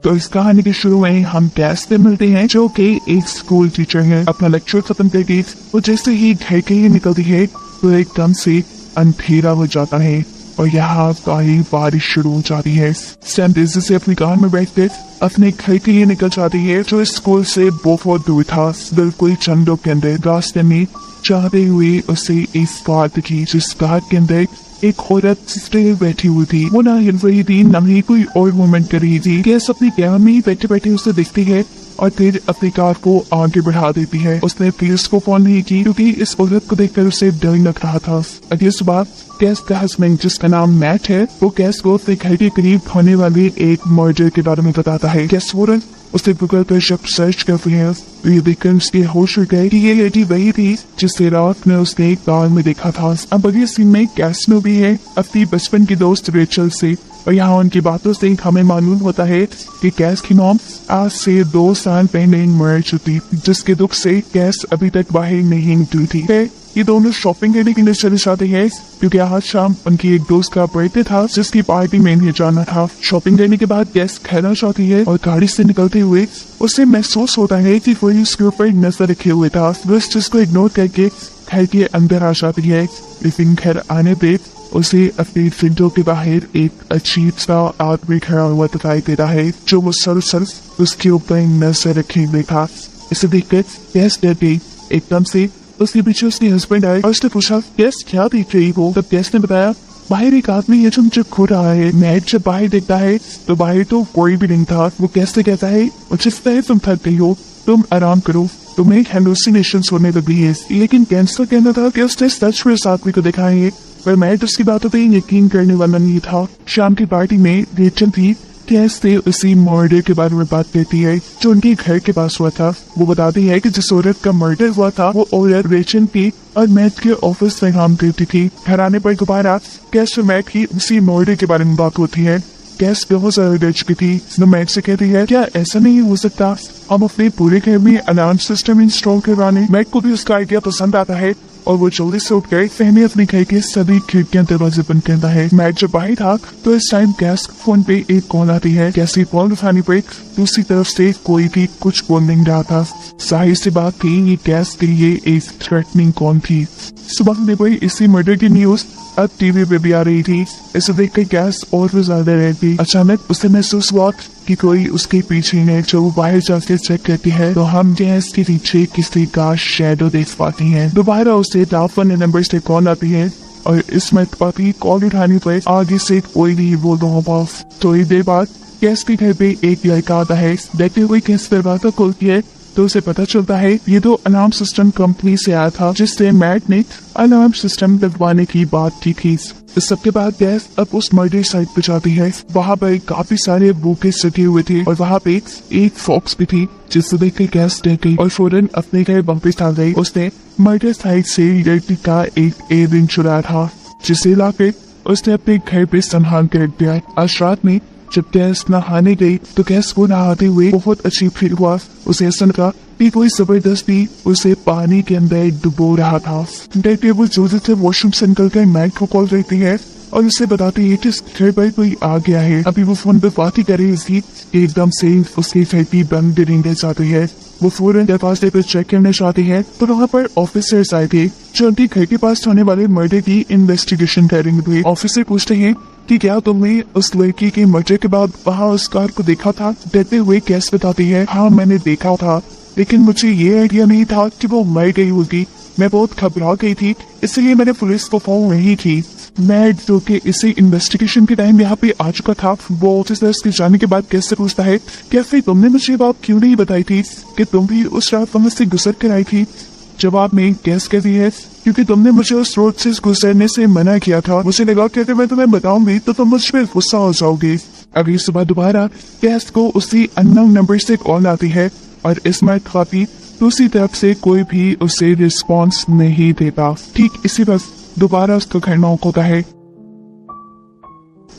तो इस कहानी के शुरू में हम गैस से मिलते हैं, जो कि एक स्कूल टीचर है। अपना लेक्चर खत्म करके वो जैसे ही घर के लिए निकलती है तो एकदम से अंधेरा हो जाता है और यहाँ काली बारिश शुरू हो जाती है। सैम तेजी से अपनी कार में बैठकर अपने घर के लिए निकल जाती है, जो स्कूल से बहुत दूर था, बिल्कुल चंद लोग के अंदर। रास्ते में जाते हुए उसे इस कार दिखी, जिस कार के अंदर एक औरत सिस्टर बैठी हुई थी। वो ना हिल रही थी, ना ही कोई और मूवमेंट कर रही थी। गैस अपनी कार में बैठे बैठे उसे देखती है और फिर अपनी कार को आगे बढ़ा देती है। उसने पुलिस को फोन नहीं की क्योंकि इस औरत को देखकर उसे डर लग रहा था। अगली सुबह गैस का हस्बैंड, जिसका नाम मैट है, वो गैस को अपने घर के करीब होने वाले एक मर्डर के बारे में बताता है। गैस फौरन उसे गूगल पर जब सर्च करती है तो ये देखकर उसके होश उड़ गए कि ये लेडी वही थी जिसे रात में उसने एक कार में देखा था। अब अगले सीन में गैस में भी है अपनी बचपन की दोस्त रेचल से, और यहाँ उनकी बातों से हमें मालूम होता है कि गैस की मॉम आज से 2 साल पहले मर चुकी, जिसके दुख से गैस अभी तक बाहर नहीं निकली थी। ये दोनों शॉपिंग करने के लिए चले जाते हैं क्योंकि आज शाम उनकी एक दोस्त का बर्थडे था, जिसकी पार्टी में इन्हें जाना था। शॉपिंग करने के बाद गैस घर आ जाती है और गाड़ी से निकलते हुए उसे महसूस होता है कि कोई उसके ऊपर नजर रखे हुए था। बस जिसको इग्नोर करके घर के अंदर आ जाती है, लेकिन घर आने पे उसे अपनी विंडो के बाहर एक अजीब सा आदमी खड़ा हुआ दिखाई देता है, जो मुसलसल उसके ऊपर नजर रखे हुए था। इसे देखकर गैस डर गई। एकदम से उसके पीछे उसके हस्बैंड आए और उसने पूछा, गैस क्या देख रही हो? तब गैस ने बताया, बाहर एक आदमी है जो मुझे घूर रहा है। मैट जब बाहर देखता है तो बाहर तो कोई भी नहीं था। वो गैस से कहता है, मुझे लगता है तुम थक गई हो, तुम आराम करो, तुम्हें हेलुसिनेशंस होने लगी है। लेकिन गैस का कहना था कि उसने सच में उस आदमी को देखा है, पर मैट उसकी बातों पर यकीन करने वाला नहीं था। शाम की पार्टी में रेचल थी। गैस से उसी मर्डर के बारे में बात करती है जो उनके घर के पास हुआ था। वो बताती है कि जिस औरत का मर्डर हुआ था वो औरत रेचल की और मैट के ऑफिस में काम करती थी। घर आने पर दोबारा गैस और मैट की उसी मर्डर के बारे में बात होती है। गैस बहुत ज्यादा डर चुकी थी। वो मैट से कहती है, क्या ऐसा नहीं हो सकता हम अपने पूरे घर में अलार्म सिस्टम इंस्टॉल करवाने? मैट को भी उसका आइडिया पसंद आता है और वो जल्दी से उठ गए पहले अपने घर के सभी खिड़कियां दरवाजे बंद करता है। मैट जब बाहर था तो इस टाइम गैस फोन पे एक कॉल आती है। गैस की कॉल उठाने पर दूसरी तरफ से कोई भी कुछ बोल नहीं रहा था। जाहिर सी बात थी ये गैस के लिए एक थ्रेटनिंग कॉल थी। सुबह में कोई इसी मर्डर की न्यूज अब टीवी पे भी आ रही थी। इसे देखकर गैस और भी ज्यादा रह गई। अचानक उसे महसूस हुआ कि कोई उसके पीछे है। जो वो बाहर जाकर चेक करती है तो हम गैस के पीछे किसी का शैडो देख पाती हैं। दोबारा उसे टेलीफोन नंबर से कॉल आती है और इस मरतबा भी कॉल उठाने पर आगे से कोई नहीं बोल रहा था। थोड़ी देर बाद गैस के घर पे एक लड़का आता है। देखते हुए गैस दरवाजा खोलती है तो उसे पता चलता है ये तो अलार्म सिस्टम कंपनी से आया था, जिससे मैट ने अलार्म सिस्टम लगवाने की बात की थी। इस सबके बाद गैस अब उस मर्डर साइट पे जाती है। वहाँ पर काफी सारे बुके सटे हुए थे और वहाँ पे एक फॉक्स भी थी, जिसे देख कर गैस डर गई और फौरन अपने घर वापस आ गई। उसने मर्डर साइट से लड़की का एक एयररिंग चुराया था, जिसे लाकर उसने अपने घर पे संभाल कर रख दिया। आज रात में जब गैस नहाने गई तो गैस को नहाते हुए बहुत अजीब फील हुआ। उसे ऐसा लगा कि कोई जबरदस्ती उसे पानी के अंदर डुबो रहा था। डरते वो जोर से वॉशरूम से निकलकर मैट को कॉल करती है और उसे बताती है कि घर पर कोई आ गया है। अभी वो फोन पे बात ही कर रही थी, एकदम से उसकी खिड़की बंद गिरने जाती है। वो फौरन दरवाजे पे चेक करने जाती है तो वहाँ पर ऑफिसर्स आए थे जो उनके घर के पास होने वाले मर्डर की इन्वेस्टिगेशन कर रहे थे। ऑफिसर पूछते हैं कि क्या तुमने उस लड़की के मर्डर के बाद वहाँ उस कार को देखा था? डरते हुए गैस बताती है, हाँ मैंने देखा था, लेकिन मुझे ये आइडिया नहीं था कि वो मर गई होगी। मैं बहुत घबरा गई थी, इसलिए मैंने पुलिस को फोन नहीं की। मैट जो कि इसी इन्वेस्टिगेशन के टाइम यहाँ पे आ चुका था, वो ऑफिसर्स के जाने के बाद कैसे पूछता है, क्या फिर तुमने मुझे बात क्यों नहीं बताई थी कि तुम भी उस रात वहां से गुजर कर आई थी? जवाब में गैस कहती है, क्योंकि तुमने मुझे उस रोड से गुजरने से मना किया था। मुझे लगा कि अगर मैं तुम्हें बताऊंगी तो तुम मुझ पर गुस्सा हो जाओगे। अगली सुबह दोबारा गैस को उसी अननोन नंबर से कॉल आती है और इस मरतबा भी दूसरी तरफ से कोई भी उसे रिस्पॉन्स नहीं देता। ठीक इसी वक्त दोबारा उसका घर नॉक होता है।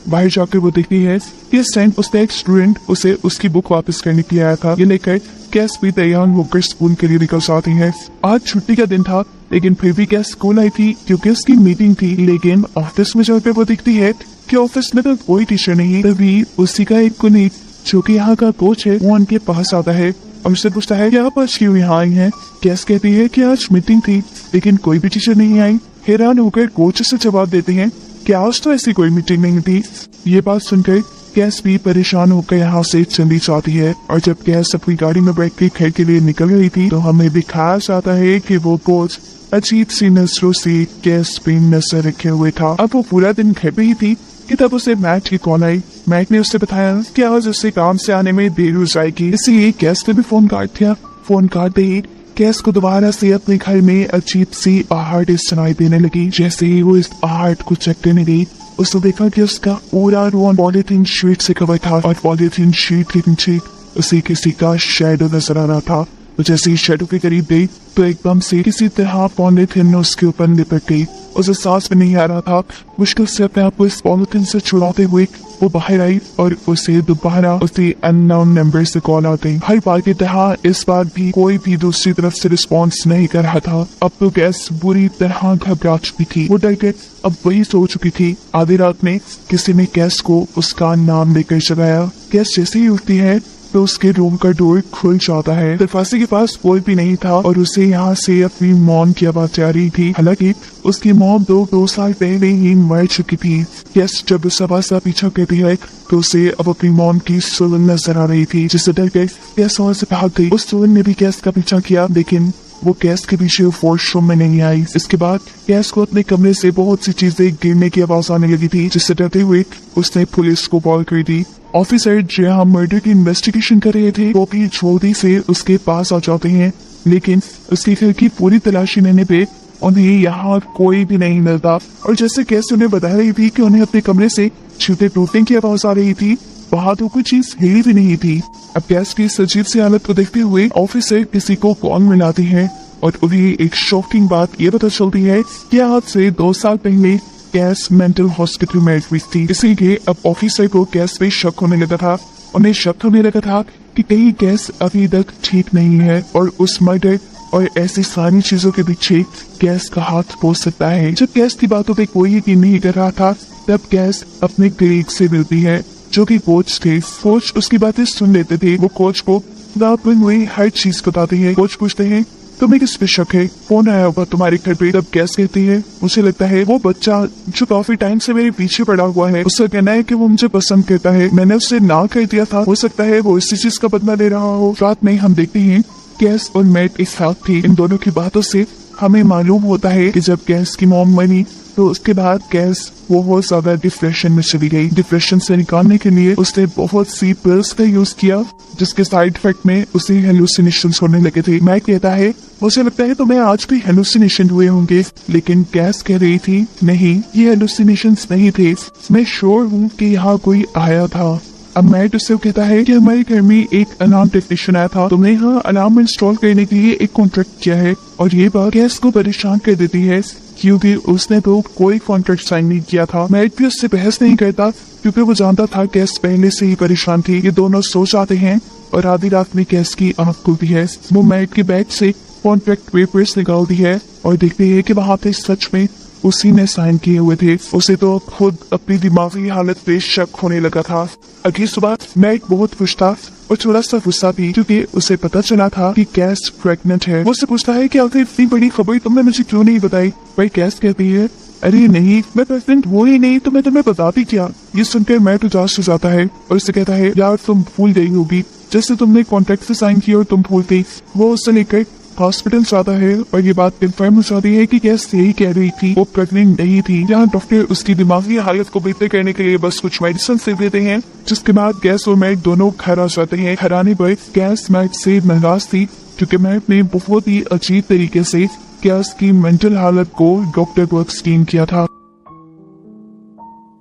बाहर जाकर वो देखती है कि इस टाइम उसका एक स्टूडेंट उसे उसकी बुक वापस करने के लिए आया था। ये लेकर गैस भी तैयार होकर स्कूल के लिए निकल जाती है। आज छुट्टी का दिन था, लेकिन फिर भी गैस स्कूल आई थी क्योंकि उसकी मीटिंग थी। लेकिन ऑफिस में जाकर वो दिखती है कि ऑफिस में तो कोई टीचर नहीं, तभी उसी का एक कुलीग जो कि यहाँ का कोच है वो उनके पास आता है और उससे पूछता है कि आप आज क्यों यहाँ आई हैं। कैस कहती है कि आज मीटिंग थी लेकिन कोई भी टीचर नहीं आई। हैरान होकर कोच से जवाब देते हैं कि आज तो ऐसी कोई मीटिंग नहीं थी। ये बात सुनकर कैस भी परेशान होकर यहाँ से चली जाती है और जब कैस अपनी गाड़ी में बैठ के घर के लिए निकल रही थी तो हमें दिखाया जाता है कि वो कोच अजीब सी नजरों से कैस पे नजर रखे हुए था। अब वो पूरा दिन घर पे ही थी कि तब उसे मैट की कॉल आई। मैट ने उससे बताया कि आज उससे काम से आने में देर हो जाएगी, इसलिए कैस ने भी फोन काट दिया। फोन काटते ही कैस को दोबारा से अपने घर में अजीब सी आहट सुनाई देने लगी। जैसे ही वो इस आहट को चेक करने गई उसने देखा कि उसका पूरा रूम पॉलीथीन शीट से कवर था और पॉलीथीन शीट के नीचे उसे किसी का शैडो नजर आ रहा था। तो जैसे ही शैडो के करीब गई तो एकदम से किसी तरह पॉलीथीन उसके ऊपर लिपट गई। उसे सांस में नहीं आ रहा था। मुश्किल से अपने आप को इस पॉलीथीन से छुड़ाते हुए वो बाहर आई और उसे दोबारा उसी अननोन नंबर से कॉल आ गई। हर बार की तरह इस बार भी कोई भी दूसरी तरफ से रिस्पॉन्स नहीं कर रहा था। अब तो कैस बुरी तरह घबरा चुकी थी। वो डर के अब वही सो चुकी थी। आधी रात में किसी ने कैस को उसका नाम लेकर जगाया। कैस जैसे ही उठती है तो उसके रूम का डोर खुल जाता है। दरवाजे के पास कोई भी नहीं था और उसे यहाँ से अपनी मॉम की आवाज आ रही थी। हालांकि उसकी मॉम दो साल पहले ही मर चुकी थी। कैस जब उस आवाज का पीछा करती है तो उसे अब अपनी मॉम की सुलन नजर आ रही थी, जिससे डर गई कैस वहां से भाग गई। उस सुलन ने भी कैस का पीछा किया लेकिन वो कैस के पीछे वॉशरूम में नहीं आई। इसके बाद कैस को अपने कमरे से बहुत सी चीजें गिरने की आवाज आने लगी थी, जिससे डरते हुए उसने पुलिस को कॉल कर दी। ऑफिसर जहाँ मर्डर की इन्वेस्टिगेशन कर रहे थे वो भी जल्दी से उसके पास आ जाते हैं, लेकिन उसके घर की पूरी तलाशी लेने पे उन्हें यहाँ कोई भी नहीं मिलता। और जैसे कैस उन्हें बता रही थी कि उन्हें अपने कमरे से जूते टूटने की आवाज आ रही थी, वहाँ तो कोई चीज हिली भी नहीं थी। अब कैस की इस अजीब सी हालत को देखते हुए ऑफिसर किसी को कॉल मिलाती है और उन्हें एक शॉकिंग बात ये पता चलती है कि आज से 2 साल पहले कैस मेंटल हॉस्पिटल में एडमिट थी। इसीलिए अब ऑफिसर को कैस पे शक होने लगा था। उन्हें शक होने लगा था कि कहीं कैस अभी तक ठीक नहीं है और उस मर्डर और ऐसी सारी चीजों के पीछे कैस का हाथ हो सकता है। जब कैस की बातों पे कोई यकीन नहीं कर रहा था तब कैस अपने कलीग से मिलती है जो कि कोच थे। कोच उसकी बातें सुन लेते थे। वो कोच को रात में हर चीज बताते हैं। कोच पूछते हैं तुम्हें किस पे शक है, फोन आया होगा तुम्हारे घर पे। तब कैस कहती है मुझे लगता है वो बच्चा जो काफी टाइम से मेरे पीछे पड़ा हुआ है, उसका कहना है कि वो मुझे पसंद करता है, मैंने उससे ना कर दिया था, हो सकता है वो इसी चीज का बदला ले रहा हो। रात में हम देखते हैं कैस और मैट एक साथ थी। इन दोनों की बातों से हमें मालूम होता है कि जब कैस की मॉम मरी तो उसके बाद कैस बहुत ज्यादा डिप्रेशन में चली गई। डिप्रेशन से निकालने के लिए उसने बहुत सी पिल्स का यूज किया जिसके साइड इफेक्ट में उसे हेलुसिनेशंस होने लगे थे। मैं कहता है मुझे लगता है तुम्हें आज भी हेलुसिनेशन हुए होंगे, लेकिन कैस कह रही थी नहीं ये हेलुसिनेशंस नहीं थे, मैं श्योर हूँ कि यहाँ कोई आया था। अब मैट उससे कहता है कि हमारे घर में एक अलार्म टेक्नीशियन आया था, तुमने यहाँ अलार्म इंस्टॉल करने के लिए एक कॉन्ट्रैक्ट किया है। और ये बात कैस को परेशान कर देती है क्योंकि उसने तो कोई कॉन्ट्रैक्ट साइन नहीं किया था। मैट भी उससे बहस नहीं करता क्योंकि वो जानता था कैस पहले से ही परेशान थी। ये दोनों सो जाते हैं और आधी रात में कैस की आंख खुलती है। वो मैट के बैग से कॉन्ट्रैक्ट पेपर्स निकालती है और देखती है कि वहाँ पे सच में उसी ने साइन किए हुए थे। उसे तो खुद अपनी दिमागी हालत पे शक होने लगा था। अगली सुबह मैट बहुत खुश था और थोड़ा सा गुस्सा भी क्योंकि उसे पता चला था कि कैस प्रेग्नेंट है। वो उससे पूछता है कि आखिर इतनी बड़ी खबर तुमने मुझे क्यों नहीं बताई। भाई कैस कहती है अरे नहीं मैं प्रेग्नेंट वो ही नहीं तो मैं तुम्हें बताती क्या। ये सुनकर मैट उदास हो जाता है और उससे कहता है यार तुम भूल गई होगी, जैसे तुमने कॉन्ट्रैक्ट से साइन किया और तुम भूल गई। वो उससे लेकर हॉस्पिटल जाता है और ये बात कंफर्म हो जाती है कि कैस यही कह रही थी, वो प्रेग्नेंट नहीं थी। यहाँ डॉक्टर उसकी दिमागी हालत को बेहतर करने के लिए बस कुछ मेडिसिन दे देते हैं, जिसके बाद कैस और मैट दोनों घर आ जाते हैं। हराने पर कैस मैट से नाराज थी क्योंकि मैट ने बहुत ही अजीब तरीके से कैस की मेंटल हालत को डॉक्टर को एक्सप्लेन किया था।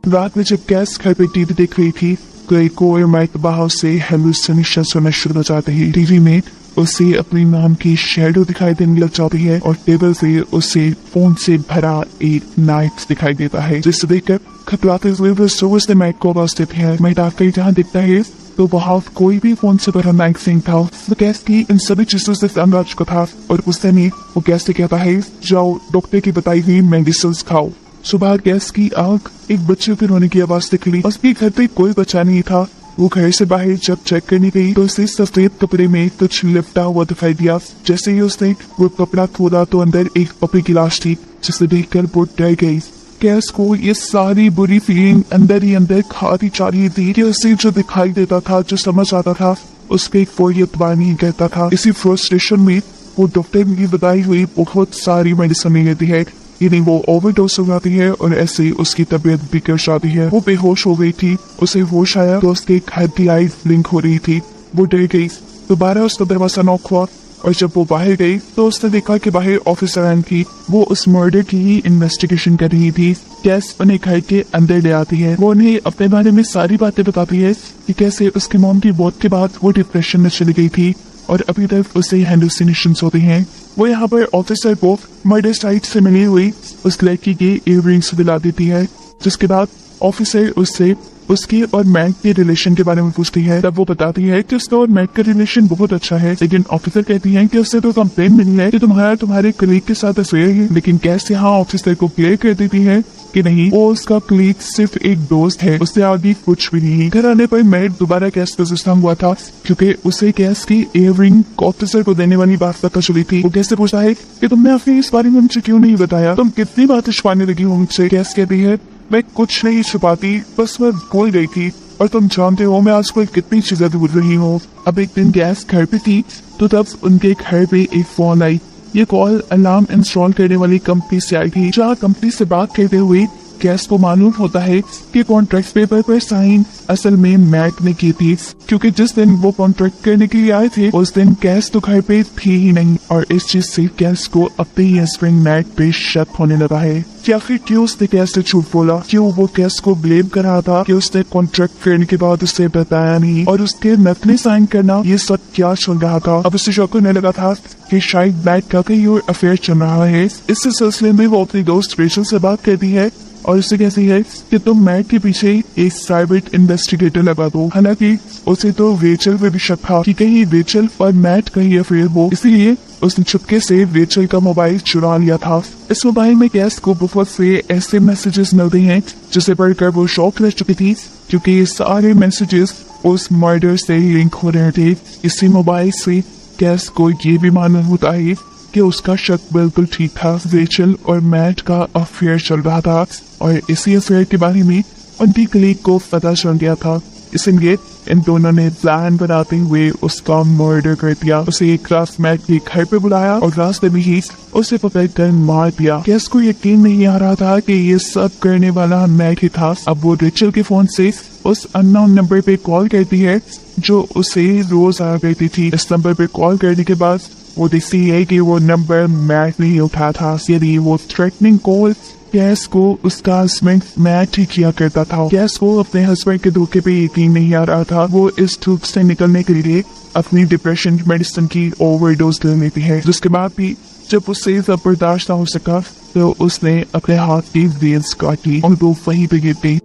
रात में जब कैस घर पे टीवी देख रही थी तो एक और मैट बाहर से हेलुसिनेशन होना शुरू हो जाते हैं। टीवी में उसे अपनी नाम की शैडो दिखाई देने लग जाती है और टेबल से उसे फोन से भरा एक नाइफ दिखाई देता है, जिसे देखकर घबराते हुए वो जोर से मैट को आवाज देते हैं। मैट आकर जहाँ दिखता है तो वहाँ कोई भी फोन से भरा नाइफ नहीं था। वो कैस की इन सभी चीजों से अंदाज को था और गुस्से में वो कैस से कहता है जाओ डॉक्टर की बताई हुई मेडिसिन खाओ। सुबह कैस की आंख एक बच्चे के रोने की आवाज निकली। उसके घर पे कोई बच्चा नहीं था वो घर से बाहर जब चेक करने गई तो उसे सफेद कपड़े में कुछ लिपटा हुआ दिखाई दिया। जैसे ही उसने वो कपड़ा खोला तो अंदर एक पपी की लाश थी, जिसे देखकर वो डर गई। कैस को ये सारी बुरी फीलिंग अंदर ही अंदर खाती जा रही थी कि उसे जो दिखाई देता था, जो समझ आता था, उसके कोई इतबार नहीं करता था। इसी फ्रस्ट्रेशन में वो डॉक्टर की बताई हुई बहुत सारी मेडिसिन लेती है, यानी वो ओवरडोज हो जाती है और ऐसे ही उसकी तबीयत बिगड़ जाती है। वो बेहोश हो गई थी, उसे होश आया तो उसके घर की आई ब्लिंक हो रही थी। वो डर गई। दोबारा उसका दरवाजा नॉक हुआ और जब वो बाहर गई तो उसने देखा कि बाहर ऑफिसर एन थी। वो उस मर्डर की ही इन्वेस्टिगेशन कर रही थी। कैस उन्हें घर के अंदर ले आती है। वो उन्हें अपने बारे में सारी बातें बताती है कि कैसे उसके मॉम की मौत के बाद वो डिप्रेशन में चली गई थी और अभी तक उसे हेलुसिनेशंस होते हैं। वो यहाँ पर ऑफिसर को मर्डर साइट से मिली हुई उस लड़की के इयररिंग्स दिला देती है, जिसके बाद ऑफिसर उससे उसकी और मैट के रिलेशन के बारे में पूछती है। तब वो बताती है कि उसका और मैट का रिलेशन बहुत अच्छा है, लेकिन ऑफिसर कहती है कि उससे तो कंप्लेन मिली है कि तुम्हारे कलीग के साथ अफेयर है। लेकिन कैसे यहाँ ऑफिसर को क्लियर कर देती है कि नहीं, वो उसका कलीग सिर्फ एक दोस्त है, उससे आगे कुछ भी नहीं। घर आने पर मैट दोबारा कैस का सिस्टम हुआ था, क्योंकि उसे कैस की इयररिंग ऑफिसर को देने वाली बात पता चली थी। वो कैसे पूछता है कि तुमने अपने इस बारे में मुझे क्यों नहीं बताया, तुम कितनी बातें छुपाने लगी हो मुझसे। कैस कहती है मैं कुछ नहीं छुपाती, बस मैं भूल गई थी और तुम जानते हो मैं आजकल कितनी चीजें भूल रही हूँ। अब एक दिन गैस घर पे थी तो तब उनके घर पे एक फोन आई। ये कॉल अलार्म इंस्टॉल करने वाली कंपनी से आई थी, जहाँ कंपनी से बात करते हुए कैस को मालूम होता है कि कॉन्ट्रैक्ट पेपर पर साइन असल में मैट ने की थी, क्योंकि जिस दिन वो कॉन्ट्रैक्ट करने के लिए आए थे उस दिन कैस तो घर पे थी ही नहीं। और इस चीज से कैस को अपने ही हस्बैंड मैट पे शक होने लगा है। या फिर क्यों उसने कैस से झूठ बोला, क्यों वो कैस को ब्लेम कर रहा था कि उसने कॉन्ट्रैक्ट करने के बाद उसे बताया नहीं, और उसके नकली साइन करना, ये सब क्या चल रहा था। अब उसे शक होने लगा था कि शायद मैट का कहीं और अफेयर चल रहा है। इस सिलसिले में वो अपनी दोस्त रेचल से बात करती है और उससे कहती है कि तुम मैट के पीछे एक प्राइवेट इन्वेस्टिगेटर लगा दो। हालांकि उसे तो रेचल पे भी शक था कि कहीं रेचल और मैट का ही अफेयर हो, इसलिए उसने चुपके से रेचल का मोबाइल चुरा लिया था। इस मोबाइल में कैस को बहुत से ऐसे मैसेजेस मिलते हैं जिसे पढ़कर वो शॉक रह चुकी थी, क्योंकि ये सारे मैसेजेस उस मर्डर से लिंक हो रहे थे। इसी मोबाइल से कैस को ये भी मालूम होता है कि उसका शक बिल्कुल ठीक था, रेचल और मैट का अफेयर चल रहा था और इसी अफेयर के बारे में उनकी कलीग को पता चल गया था। इसलिए इन दोनों ने प्लान बनाते हुए उसका मर्डर कर दिया। उसे एक रात मैट के घर पे बुलाया और रास्ते में ही उसे पकड़कर मार दिया। कैस को यकीन नहीं आ रहा था कि ये सब करने वाला मैट ही था। अब वो रेचल के फोन से उस अननोन नंबर पे कॉल करती है जो उसे रोज आ करती थी। इस नंबर पे कॉल करने के बाद वो देखती है कि वो नंबर मैट नहीं उठा था, यदि वो थ्रेटनिंग कॉल कैस को उसका हस्बैंड मैट ही किया करता था। कैस को अपने हस्बैंड के धोखे पे यकीन नहीं आ रहा था। वो इस धूप से निकलने के लिए अपनी डिप्रेशन मेडिसिन की ओवरडोज ले लेती है, जिसके बाद भी जब उससे सब बर्दाश्त ना हो सका तो उसने अपने हाथ की वेल्स काट ली और वो वहीं पे गिर गई।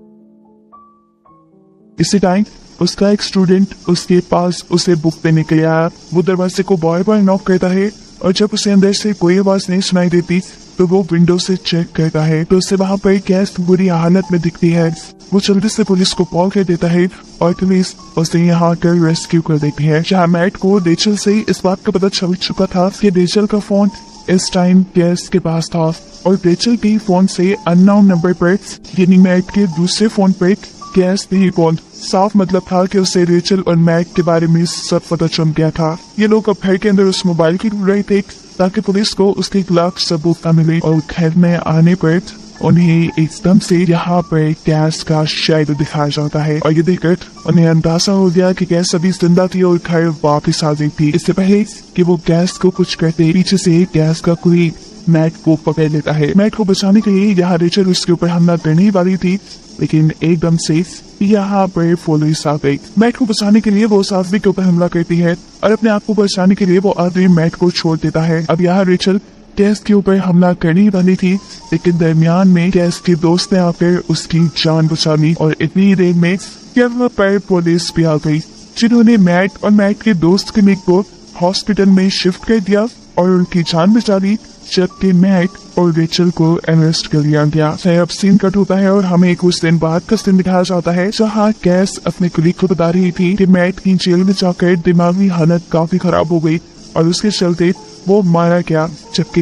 इसी टाइम उसका एक स्टूडेंट उसके पास उसे बुक देने के लिए आया। वो दरवाजे को बार बार नॉक करता है और जब उसे अंदर से कोई आवाज नहीं सुनाई देती तो वो विंडो से चेक करता है तो उसे वहाँ पर कैस बुरी हालत में दिखती है। वो जल्दी से पुलिस को कॉल कर देता है और पुलिस उसे यहाँ कर रेस्क्यू कर देती है। जहाँ मैट को रेचल से इस बात का पता चल चुका था कि रेचल का फोन इस टाइम कैस के पास था और रेचल के फोन से अननोन नंबर पर यानी मैट के दूसरे फोन पर कैस नहीं कॉल। साफ मतलब था कि उसे रेचल और मैट के बारे में सब पता चल गया था। ये लोग अब घर के अंदर उस मोबाइल की ढूंढ रहे थे ताकि पुलिस को उसके खिलाफ सबूत न मिले और घर में आने पर उन्हें एकदम से यहाँ पर कैस का शैडो दिखाया जाता है और ये देखकर उन्हें अंदाजा हो गया कि कैस अभी जिंदा थी और घर वापस आ गई थी। इससे पहले कि वो कैस को कुछ कहते पीछे से कैस का कोई मैट को पकड़ लेता है। मैट को बचाने के लिए यहाँ रेचल उसके ऊपर हमला करने ही वाली थी, लेकिन एकदम से यहाँ पर पुलिस आ गई। मैट को बचाने के लिए वो उस आदमी के ऊपर हमला करती है और अपने आप को बचाने के लिए वो आदमी मैट को छोड़ देता है। अब यहाँ रेचल कैस के ऊपर हमला करने वाली थी, लेकिन दरमियान में कैस के दोस्त ने आकर उसकी जान बचा ली और इतनी देर में यहाँ पर पुलिस भी आ गई, जिन्होंने मैट और मैट के दोस्त के को हॉस्पिटल में शिफ्ट कर दिया और उनकी जान बचा ली। जबकि मैट और रेचल को अरेस्ट कर लिया गया। अब सीन कट होता है और हमें कुछ दिन बाद का सीन दिखाया जाता है, जहाँ कैस अपने कुलीग को बता रही थी कि मैट की जेल में जाकर दिमागी हालत काफी खराब हो गई और उसके चलते वो मारा गया। जबकि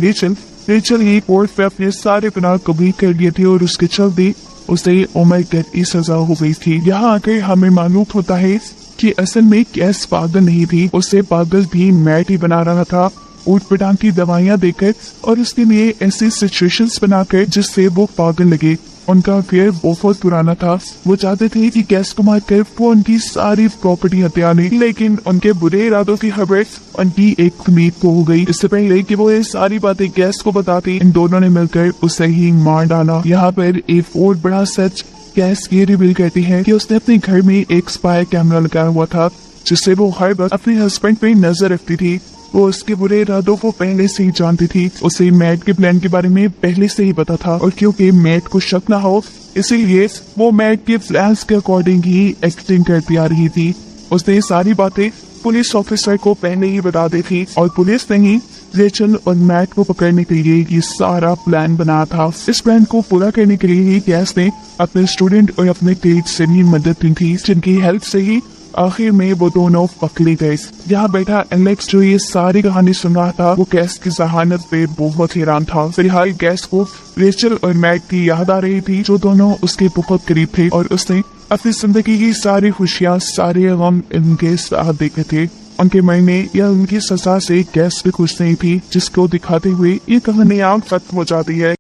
रेचल ही कोर्ट पे अपने सारे गुनाह कबूल कर लिए थे और उसके चलते उसे उम्र कैद की सजा हो गई थी। यहाँ आकर हमें मालूम होता है कि असल में कैस पागल नहीं थी, उसे पागल भी मैट ही बना रहा था, ऊट पटांग की दवाइयाँ देकर और उसके लिए ऐसी सिचुएशंस बनाकर जिससे वो पागल लगे। उनका अफेयर बहुत पुराना था, वो चाहते थे कि कैस को मारकर वो उनकी सारी प्रॉपर्टी हत्या ले, लेकिन उनके बुरे इरादों की खबर उनकी एक उम्मीद को हो गई। इससे पहले कि वो ये सारी बातें कैस को बताती, इन दोनों ने मिलकर उसे ही मार डाला। यहाँ पर एक और बड़ा सच कैस ये रिवील करती है कि उसने अपने घर में एक स्पाई कैमरा लगाया हुआ था, जिससे वो हर वक्त अपने हस्बैंड पे नजर रखती थी। वो उसके बुरे इरादों को पहले से ही जानती थी, उसे मैट के प्लान के बारे में पहले से ही पता था और क्योंकि मैट को शक न हो इसीलिए वो मैट के प्लान्स के अकॉर्डिंग ही एक्टिंग करती आ रही थी। उसने ये सारी बातें पुलिस ऑफिसर को पहले ही बता दी थी और पुलिस ने ही रेचल और मैट को पकड़ने के लिए ये सारा प्लान बनाया था। इस प्लान को पूरा करने के लिए ही कैस ने अपने स्टूडेंट और अपने टीचर से भी मदद ली थी, जिनकी हेल्प से ही आखिर में वो दोनों पकड़े गए। यहाँ बैठा एलेक्स जो ये सारी कहानी सुन रहा था, वो कैस की जहानत पे बहुत हैरान था। फिलहाल कैस को रेचल और मैट की याद आ रही थी, जो दोनों उसके बहुत करीब थे और उसने अपनी जिंदगी की सारी खुशियाँ, सारे गम इनके साथ देखे थे। उनके मरने या उनकी सजा से कैस भी खुश नहीं थी, जिसको दिखाते हुए ये कहानी खत्म हो जाती है।